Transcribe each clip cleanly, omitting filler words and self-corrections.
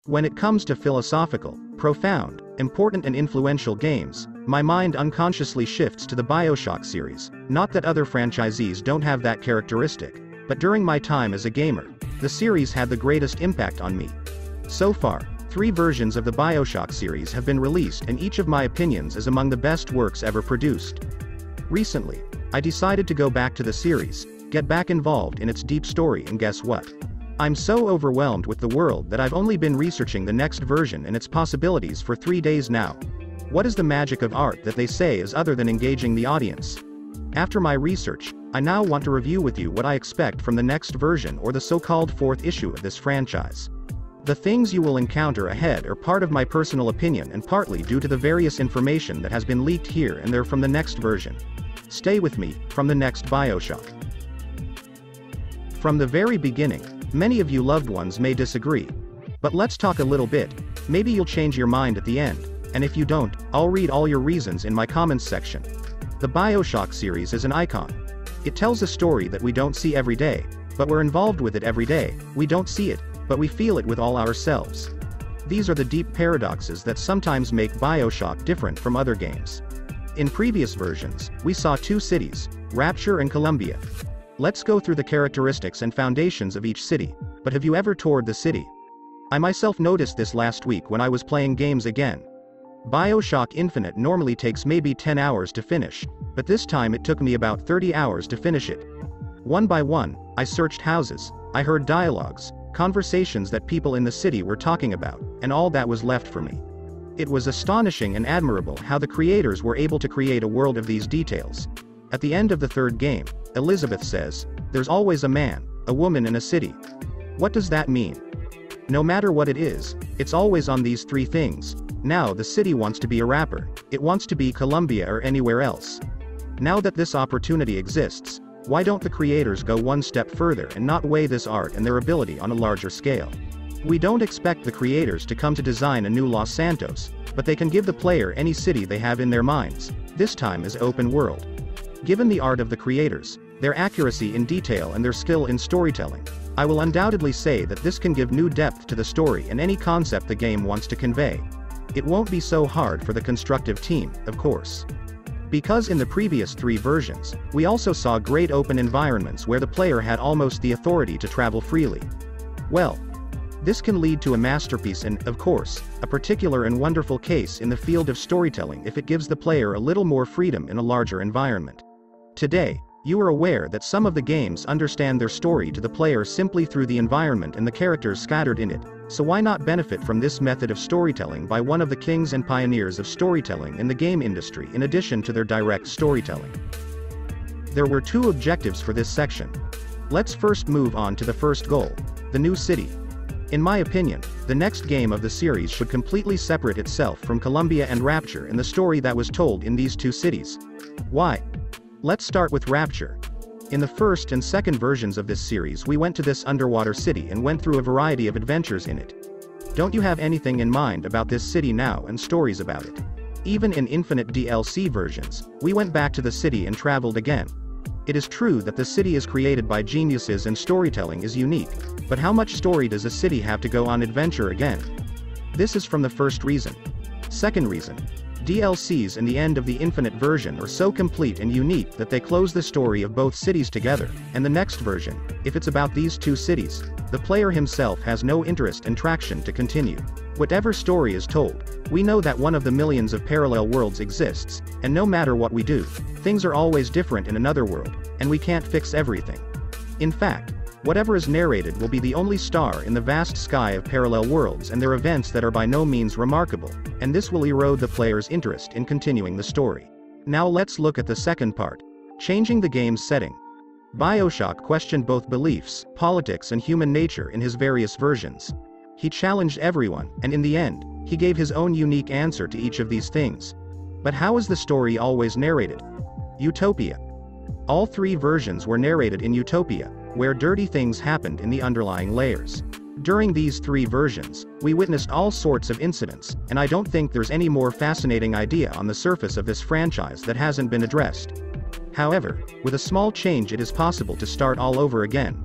When it comes to philosophical, profound, important and influential games, my mind unconsciously shifts to the Bioshock series. Not that other franchisees don't have that characteristic, but during my time as a gamer, the series had the greatest impact on me. So far, 3 versions of the Bioshock series have been released, and each of my opinions is among the best works ever produced. Recently, I decided to go back to the series, get back involved in its deep story, and guess what? I'm so overwhelmed with the world that I've only been researching the next version and its possibilities for 3 days now. What is the magic of art that they say is other than engaging the audience? After my research, I now want to review with you what I expect from the next version, or the so-called 4th issue of this franchise. The things you will encounter ahead are part of my personal opinion and partly due to the various information that has been leaked here and there from the next version. Stay with me, from the next Bioshock. From the very beginning, many of you loved ones may disagree. But let's talk a little bit, maybe you'll change your mind at the end, and if you don't, I'll read all your reasons in my comments section. The Bioshock series is an icon. It tells a story that we don't see every day, but we're involved with it every day. We don't see it, but we feel it with all ourselves. These are the deep paradoxes that sometimes make Bioshock different from other games. In previous versions, we saw 2 cities, Rapture and Columbia. Let's go through the characteristics and foundations of each city. But have you ever toured the city? I myself noticed this last week when I was playing games again. Bioshock Infinite normally takes maybe 10 hours to finish, but this time it took me about 30 hours to finish it. One by one, I searched houses, I heard dialogues, conversations that people in the city were talking about, and all that was left for me. It was astonishing and admirable how the creators were able to create a world of these details. At the end of the 3rd game, Elizabeth says, "There's always a man, a woman and a city." What does that mean? No matter what it is, it's always on these 3 things. Now the city wants to be a rapper, it wants to be Columbia or anywhere else. Now that this opportunity exists, why don't the creators go one step further and not weigh this art and their ability on a larger scale? We don't expect the creators to come to design a new Los Santos, but they can give the player any city they have in their minds, this time as open world. Given the art of the creators, their accuracy in detail and their skill in storytelling, I will undoubtedly say that this can give new depth to the story and any concept the game wants to convey. It won't be so hard for the constructive team, of course. Because in the previous 3 versions, we also saw great open environments where the player had almost the authority to travel freely. Well, this can lead to a masterpiece and, of course, a particular and wonderful case in the field of storytelling if it gives the player a little more freedom in a larger environment. Today, you are aware that some of the games understand their story to the player simply through the environment and the characters scattered in it, so why not benefit from this method of storytelling by one of the kings and pioneers of storytelling in the game industry in addition to their direct storytelling? There were 2 objectives for this section. Let's first move on to the first goal, the new city. In my opinion, the next game of the series should completely separate itself from Columbia and Rapture and the story that was told in these 2 cities. Why? Let's start with Rapture. In the 1st and 2nd versions of this series, we went to this underwater city and went through a variety of adventures in it. Don't you have anything in mind about this city now and stories about it? Even in Infinite DLC versions, we went back to the city and traveled again. It is true that the city is created by geniuses and storytelling is unique, but how much story does a city have to go on adventure again? This is from the first reason. Second reason. DLCs in the end of the Infinite version are so complete and unique that they close the story of both cities together, and the next version, if it's about these 2 cities, the player himself has no interest and traction to continue. Whatever story is told, we know that one of the millions of parallel worlds exists, and no matter what we do, things are always different in another world, and we can't fix everything. In fact, whatever is narrated will be the only star in the vast sky of parallel worlds and their events that are by no means remarkable, and this will erode the player's interest in continuing the story. Now let's look at the second part, changing the game's setting. Bioshock questioned both beliefs, politics and human nature in his various versions. He challenged everyone, and in the end, he gave his own unique answer to each of these things. But how is the story always narrated? Utopia. All 3 versions were narrated in Utopia, where dirty things happened in the underlying layers. During these 3 versions, we witnessed all sorts of incidents, and I don't think there's any more fascinating idea on the surface of this franchise that hasn't been addressed. However, with a small change it is possible to start all over again.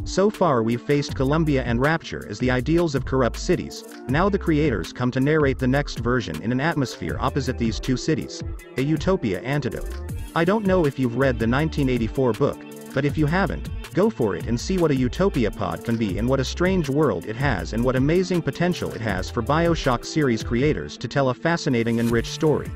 So far we've faced Columbia and Rapture as the ideals of corrupt cities. Now the creators come to narrate the next version in an atmosphere opposite these two cities. A utopia antidote. I don't know if you've read the 1984 book, but if you haven't, go for it and see what a utopia pod can be and what a strange world it has and what amazing potential it has for Bioshock series creators to tell a fascinating and rich story.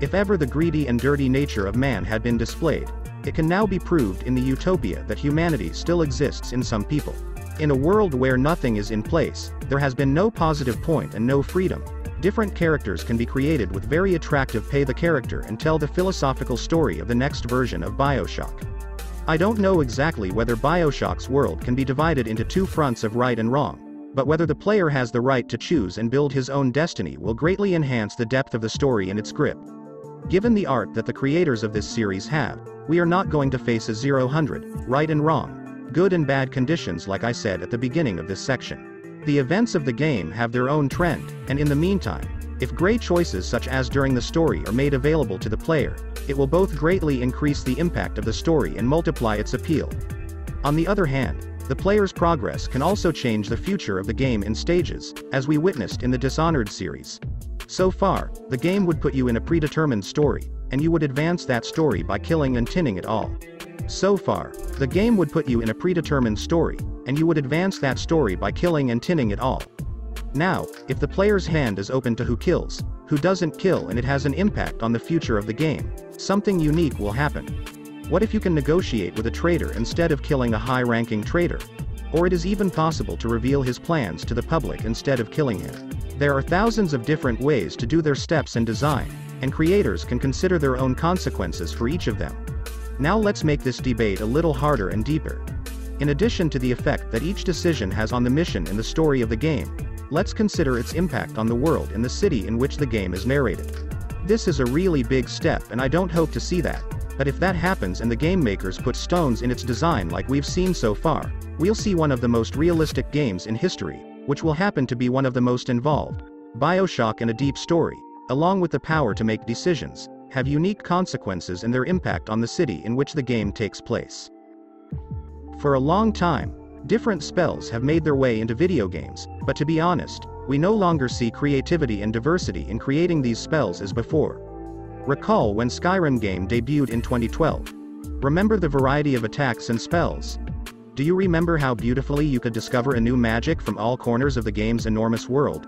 If ever the greedy and dirty nature of man had been displayed, it can now be proved in the utopia that humanity still exists in some people. In a world where nothing is in place, there has been no positive point and no freedom. Different characters can be created with very attractive pay the character and tell the philosophical story of the next version of Bioshock. I don't know exactly whether Bioshock's world can be divided into two fronts of right and wrong, but whether the player has the right to choose and build his own destiny will greatly enhance the depth of the story and its grip. Given the art that the creators of this series have, we are not going to face a 0-100, right and wrong, good and bad conditions like I said at the beginning of this section. The events of the game have their own trend, and in the meantime, if great choices such as during the story are made available to the player, it will both greatly increase the impact of the story and multiply its appeal. On the other hand, the player's progress can also change the future of the game in stages, as we witnessed in the Dishonored series. So far, the game would put you in a predetermined story, and you would advance that story by killing and tinning it all. So far, the game would put you in a predetermined story, and you would advance that story by killing and tinning it all. Now, if the player's hand is open to who kills, who doesn't kill and it has an impact on the future of the game, something unique will happen. What if you can negotiate with a traitor instead of killing a high-ranking traitor? Or it is even possible to reveal his plans to the public instead of killing him. There are thousands of different ways to do their steps and design, and creators can consider their own consequences for each of them. Now let's make this debate a little harder and deeper. In addition to the effect that each decision has on the mission and the story of the game, let's consider its impact on the world and the city in which the game is narrated. This is a really big step and I don't hope to see that, but if that happens and the game makers put stones in its design like we've seen so far, we'll see one of the most realistic games in history, which will happen to be one of the most involved. Bioshock and a deep story, along with the power to make decisions, have unique consequences in their impact on the city in which the game takes place. For a long time, different spells have made their way into video games, but to be honest, we no longer see creativity and diversity in creating these spells as before. Recall when Skyrim game debuted in 2012. Remember the variety of attacks and spells? Do you remember how beautifully you could discover a new magic from all corners of the game's enormous world?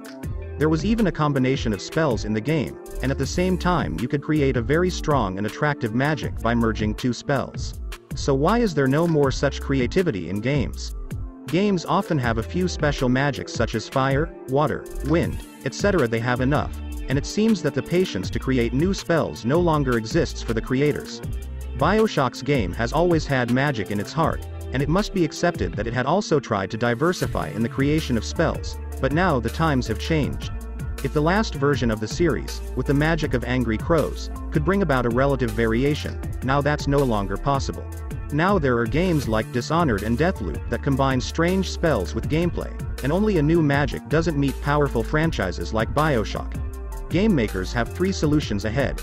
There was even a combination of spells in the game, and at the same time you could create a very strong and attractive magic by merging two spells. So why is there no more such creativity in games? Games often have a few special magics such as fire, water, wind, etc. They have enough, and it seems that the patience to create new spells no longer exists for the creators. Bioshock's game has always had magic in its heart, and it must be accepted that it had also tried to diversify in the creation of spells, but now the times have changed. If the last version of the series, with the magic of angry crows, could bring about a relative variation, now that's no longer possible. Now there are games like Dishonored and Deathloop that combine strange spells with gameplay, and only a new magic doesn't meet powerful franchises like Bioshock. Game makers have three solutions ahead.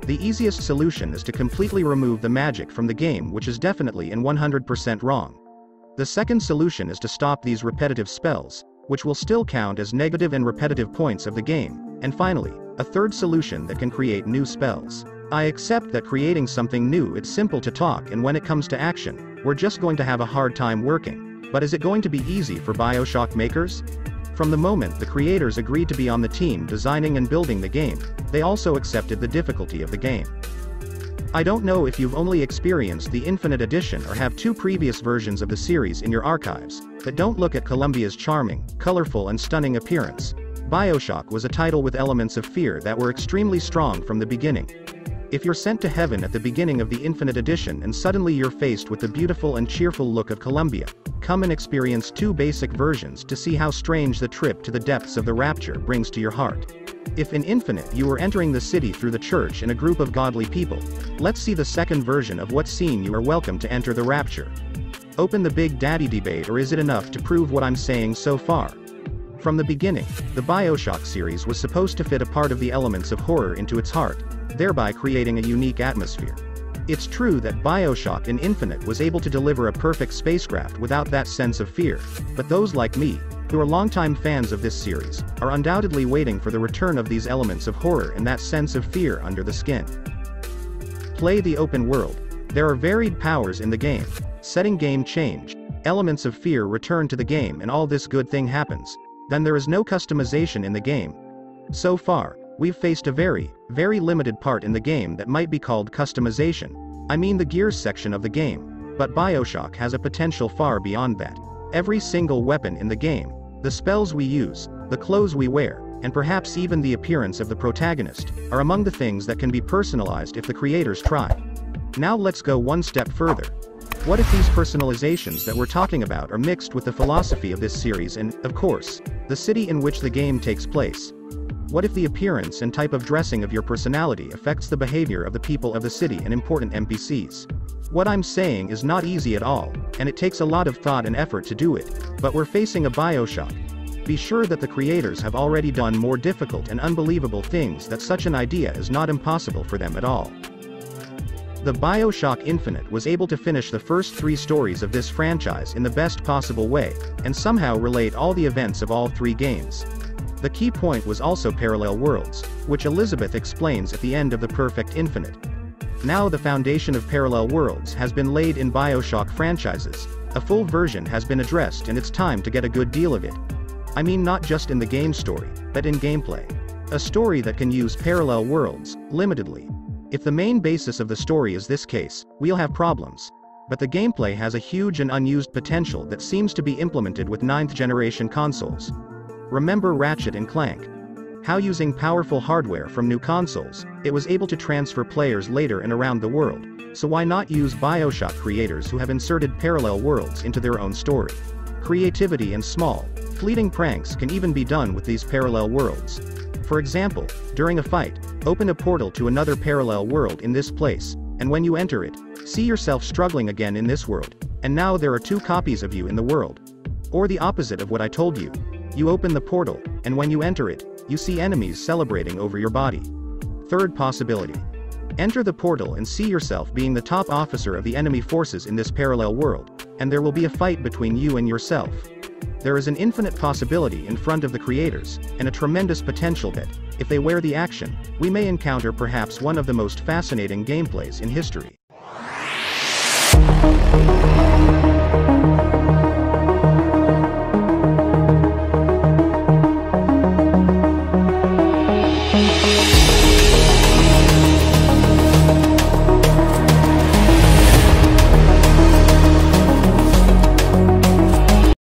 The easiest solution is to completely remove the magic from the game, which is definitely and 100% wrong. The second solution is to stop these repetitive spells, which will still count as negative and repetitive points of the game, and finally, a third solution that can create new spells. I accept that creating something new it's simple to talk, and when it comes to action, we're just going to have a hard time working. But is it going to be easy for Bioshock makers? From the moment the creators agreed to be on the team designing and building the game, they also accepted the difficulty of the game. I don't know if you've only experienced the Infinite Edition or have two previous versions of the series in your archives, but don't look at Columbia's charming, colorful and stunning appearance. Bioshock was a title with elements of fear that were extremely strong from the beginning. If you're sent to heaven at the beginning of the Infinite Edition and suddenly you're faced with the beautiful and cheerful look of Columbia, come and experience two basic versions to see how strange the trip to the depths of the Rapture brings to your heart. If in Infinite you were entering the city through the church in a group of godly people, let's see the second version of what scene you are welcome to enter the Rapture. Open the Big Daddy debate, or is it enough to prove what I'm saying so far? From the beginning, the Bioshock series was supposed to fit a part of the elements of horror into its heart, thereby creating a unique atmosphere. It's true that Bioshock Infinite was able to deliver a perfect spacecraft without that sense of fear, but those like me, who are longtime fans of this series, are undoubtedly waiting for the return of these elements of horror and that sense of fear under the skin. Play the open world. There are varied powers in the game. Setting game change, elements of fear return to the game and all this good thing happens. Then there is no customization in the game. So far, we've faced a very, very limited part in the game that might be called customization. I mean the gears section of the game. But Bioshock has a potential far beyond that. Every single weapon in the game, the spells we use, the clothes we wear, and perhaps even the appearance of the protagonist, are among the things that can be personalized if the creators try. Now let's go one step further. What if these personalizations that we're talking about are mixed with the philosophy of this series and, of course, the city in which the game takes place? What if the appearance and type of dressing of your personality affects the behavior of the people of the city and important NPCs? What I'm saying is not easy at all, and it takes a lot of thought and effort to do it, but we're facing a Bioshock. Be sure that the creators have already done more difficult and unbelievable things, that such an idea is not impossible for them at all. The Bioshock Infinite was able to finish the first 3 stories of this franchise in the best possible way, and somehow relate all the events of all 3 games. The key point was also parallel worlds, which Elizabeth explains at the end of the Perfect Infinite. Now the foundation of parallel worlds has been laid in Bioshock franchises. A full version has been addressed and it's time to get a good deal of it. I mean not just in the game story, but in gameplay. A story that can use parallel worlds, limitedly. If the main basis of the story is this case, we'll have problems. But the gameplay has a huge and unused potential that seems to be implemented with 9th generation consoles. Remember Ratchet & Clank? How using powerful hardware from new consoles, it was able to transfer players later and around the world, so why not use Bioshock creators who have inserted parallel worlds into their own story? Creativity and small, fleeting pranks can even be done with these parallel worlds. For example, during a fight, open a portal to another parallel world in this place, and when you enter it, see yourself struggling again in this world, and now there are 2 copies of you in the world. Or the opposite of what I told you. You open the portal, and when you enter it, you see enemies celebrating over your body. Third possibility. Enter the portal and see yourself being the top officer of the enemy forces in this parallel world, and there will be a fight between you and yourself. There is an infinite possibility in front of the creators, and a tremendous potential that, if they wear the action, we may encounter perhaps one of the most fascinating gameplays in history.